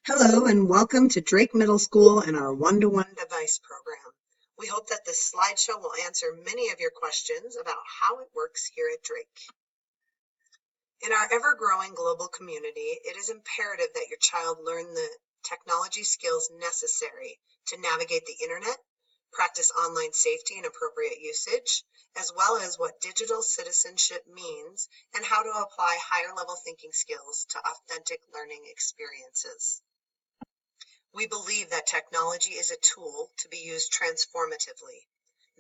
Hello and welcome to Drake Middle School and our one-to-one device program. We hope that this slideshow will answer many of your questions about how it works here at Drake. In our ever-growing global community, it is imperative that your child learn the technology skills necessary to navigate the internet, practice online safety and appropriate usage, as well as what digital citizenship means and how to apply higher-level thinking skills to authentic learning experiences. We believe that technology is a tool to be used transformatively.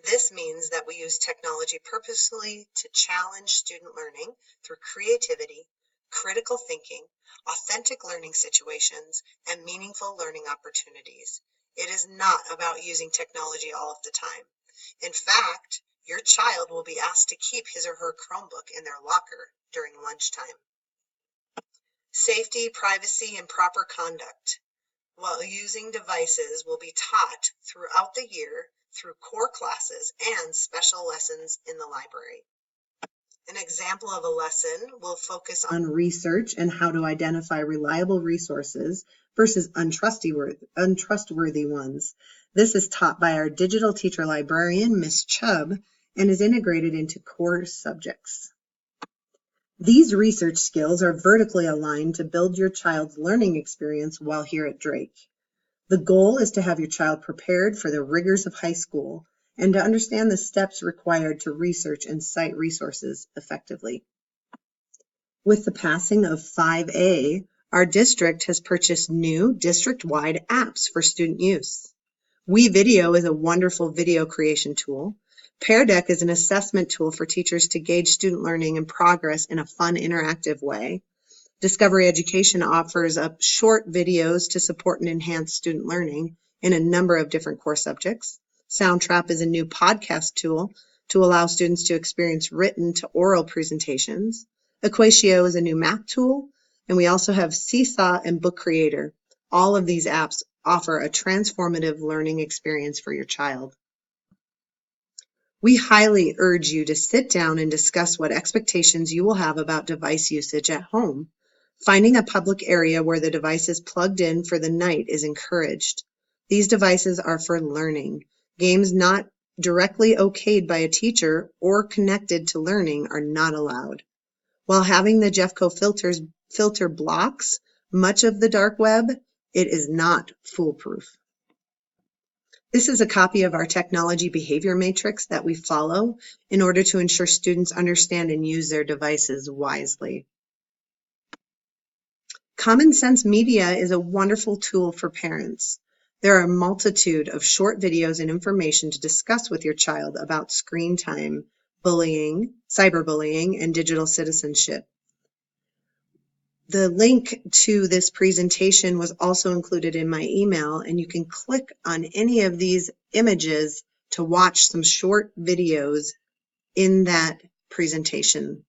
This means that we use technology purposefully to challenge student learning through creativity, critical thinking, authentic learning situations, and meaningful learning opportunities. It is not about using technology all of the time. In fact, your child will be asked to keep his or her Chromebook in their locker during lunchtime. Safety, privacy, and proper conduct while using devices will be taught throughout the year through core classes and special lessons in the library. An example of a lesson will focus on research and how to identify reliable resources versus untrustworthy ones. This is taught by our digital teacher librarian, Miss Chubb, and is integrated into core subjects. These research skills are vertically aligned to build your child's learning experience while here at Drake. The goal is to have your child prepared for the rigors of high school and to understand the steps required to research and cite resources effectively. With the passing of 5A, our district has purchased new district-wide apps for student use. WeVideo is a wonderful video creation tool. Pear Deck is an assessment tool for teachers to gauge student learning and progress in a fun, interactive way. Discovery Education offers up short videos to support and enhance student learning in a number of different core subjects. Soundtrap is a new podcast tool to allow students to experience written to oral presentations. Equatio is a new math tool, and we also have Seesaw and Book Creator. All of these apps offer a transformative learning experience for your child. We highly urge you to sit down and discuss what expectations you will have about device usage at home. Finding a public area where the device is plugged in for the night is encouraged. These devices are for learning. Games not directly okayed by a teacher or connected to learning are not allowed. While having the Jeffco filter blocks much of the dark web, it is not foolproof. This is a copy of our technology behavior matrix that we follow in order to ensure students understand and use their devices wisely. Common Sense Media is a wonderful tool for parents. There are a multitude of short videos and information to discuss with your child about screen time, bullying, cyberbullying, and digital citizenship. The link to this presentation was also included in my email, and you can click on any of these images to watch some short videos in that presentation.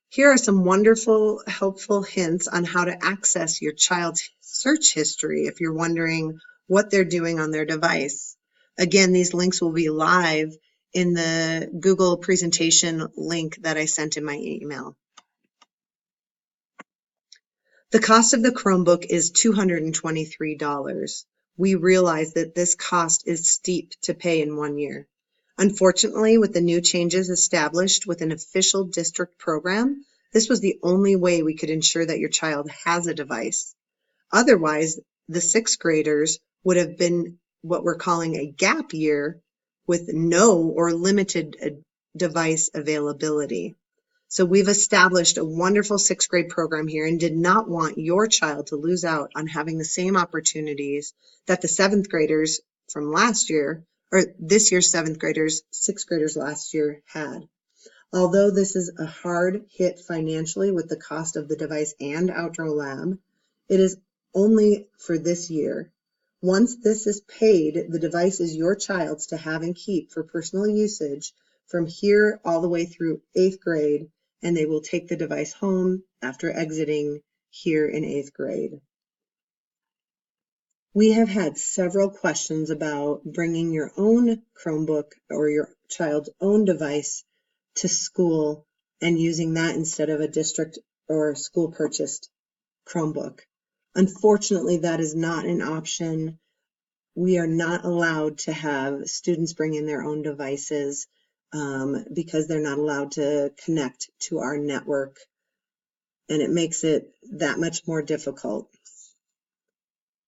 Here are some wonderful, helpful hints on how to access your child's search history if you're wondering what they're doing on their device. Again, these links will be live in the Google presentation link that I sent in my email. The cost of the Chromebook is $223. We realize that this cost is steep to pay in 1 year. Unfortunately, with the new changes established with an official district program, this was the only way we could ensure that your child has a device. Otherwise, the sixth graders would have been what we're calling a gap year with no or limited device availability. So we've established a wonderful sixth grade program here and did not want your child to lose out on having the same opportunities that the seventh graders from last year, or this year's seventh graders, sixth graders last year had. Although this is a hard hit financially with the cost of the device and outdoor lab, it is only for this year. Once this is paid, the device is your child's to have and keep for personal usage from here all the way through 8th grade, and they will take the device home after exiting here in 8th grade. We have had several questions about bringing your own Chromebook or your child's own device to school and using that instead of a district or school purchased Chromebook. Unfortunately, that is not an option. We are not allowed to have students bring in their own devices because they're not allowed to connect to our network, and it makes it that much more difficult.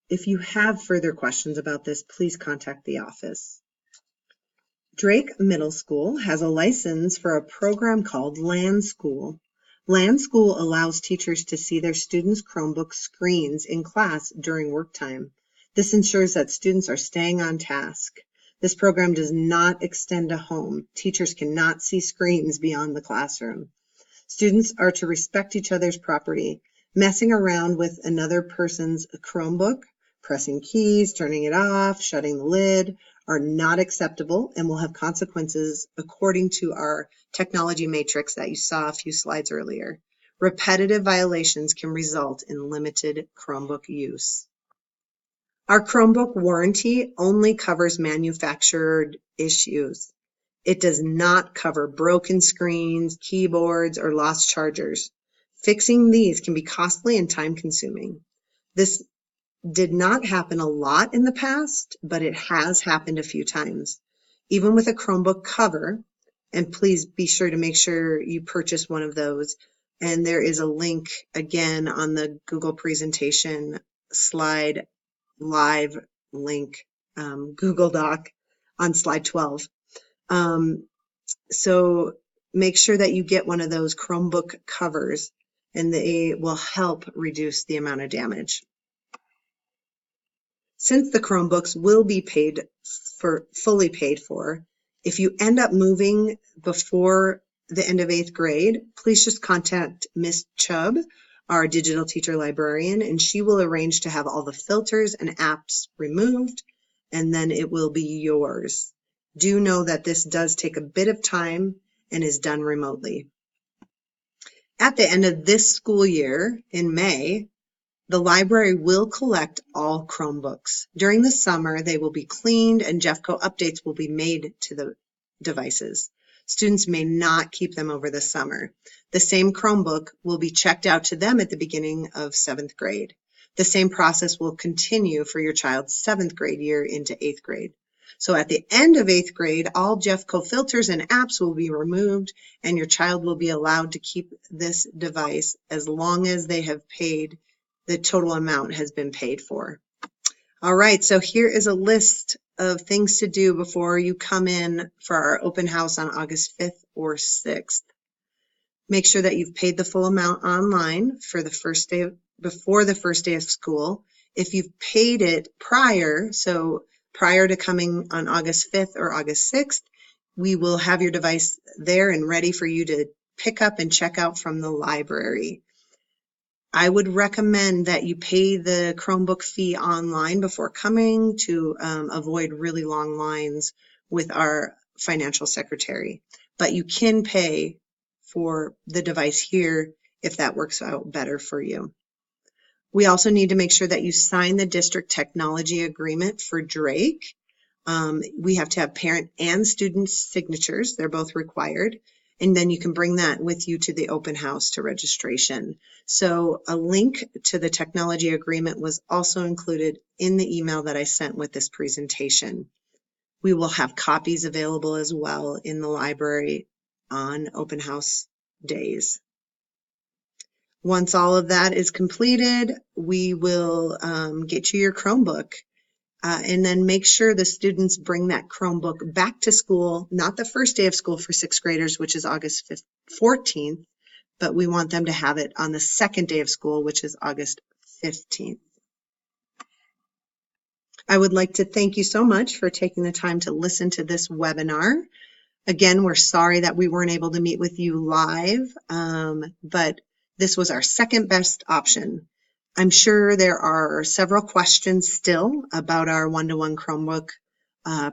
If you have further questions about this, please contact the office. Drake Middle School has a license for a program called LAN School. LAN School allows teachers to see their students' Chromebook screens in class during work time. This ensures that students are staying on task. This program does not extend to home. Teachers cannot see screens beyond the classroom. Students are to respect each other's property. Messing around with another person's Chromebook, pressing keys, turning it off, shutting the lid, are not acceptable and will have consequences according to our technology matrix that you saw a few slides earlier. Repetitive violations can result in limited Chromebook use. Our Chromebook warranty only covers manufactured issues. It does not cover broken screens, keyboards, or lost chargers. Fixing these can be costly and time-consuming. This did not happen a lot in the past, but it has happened a few times. Even with a Chromebook cover, and please be sure to make sure you purchase one of those. And there is a link again on the Google presentation slide, live link, Google Doc on slide 12. So make sure that you get one of those Chromebook covers, and they will help reduce the amount of damage. Since the Chromebooks will be fully paid for, if you end up moving before the end of 8th grade, please just contact Miss Chubb, our digital teacher librarian, and she will arrange to have all the filters and apps removed, and then it will be yours. Do know that this does take a bit of time and is done remotely. At the end of this school year, in May, the library will collect all Chromebooks. During the summer, they will be cleaned and Jeffco updates will be made to the devices. Students may not keep them over the summer. The same Chromebook will be checked out to them at the beginning of 7th grade. The same process will continue for your child's 7th grade year into 8th grade. So at the end of 8th grade, all Jeffco filters and apps will be removed, and your child will be allowed to keep this device as long as they have paid, the total amount has been paid for. All right, so here is a list of things to do before you come in for our open house on August 5th or 6th. Make sure that you've paid the full amount online for the first day, before the first day of school. If you've paid it prior, so prior to coming on August 5th or August 6th, we will have your device there and ready for you to pick up and check out from the library. I would recommend that you pay the Chromebook fee online before coming to avoid really long lines with our financial secretary. But you can pay for the device here if that works out better for you. We also need to make sure that you sign the district technology agreement for Drake. We have to have parent and student signatures. They're both required. And then you can bring that with you to the open house to registration. So a link to the technology agreement was also included in the email that I sent with this presentation. We will have copies available as well in the library on open house days. Once all of that is completed, we will get you your Chromebook. And then make sure the students bring that Chromebook back to school, not the first day of school for 6th graders, which is August 14th, but we want them to have it on the second day of school, which is August 15th. I would like to thank you so much for taking the time to listen to this webinar. Again, we're sorry that we weren't able to meet with you live, but this was our second best option. I'm sure there are several questions still about our one-to-one Chromebook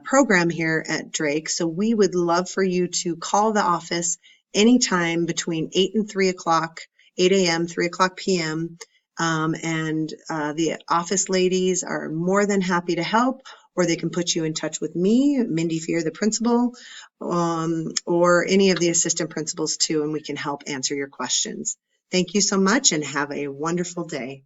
program here at Drake. So we would love for you to call the office anytime between 8 and 3 o'clock, 8 a.m., 3 o'clock p.m. And the office ladies are more than happy to help, or they can put you in touch with me, Mindy Fear, the principal, or any of the assistant principals too, and we can help answer your questions. Thank you so much and have a wonderful day.